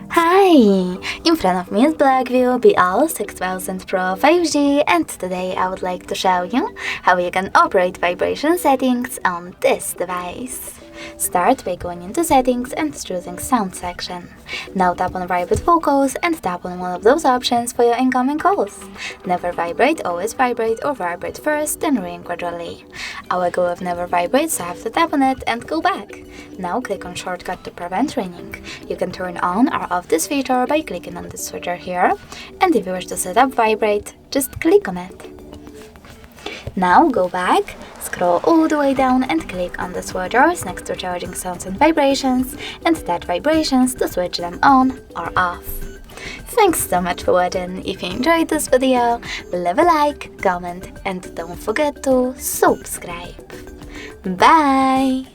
Hi! In front of me is BLACKVIEW BL6000 PRO 5G, and today I would like to show you how you can operate vibration settings on this device. Start by going into settings and choosing sound section. Now tap on vibrate vocals and tap on one of those options for your incoming calls. Never vibrate, always vibrate, or vibrate first then ring gradually. I will go with never vibrate, so I have to tap on it and go back. Now click on shortcut to prevent ringing. You can turn on or off this feature by clicking on this switcher here, and if you wish to set up vibrate, just click on it. Now go back, scroll all the way down and click on the switchers next to charging sounds and vibrations, and set vibrations to switch them on or off. Thanks so much for watching. If you enjoyed this video, leave a like, comment, and don't forget to subscribe. Bye!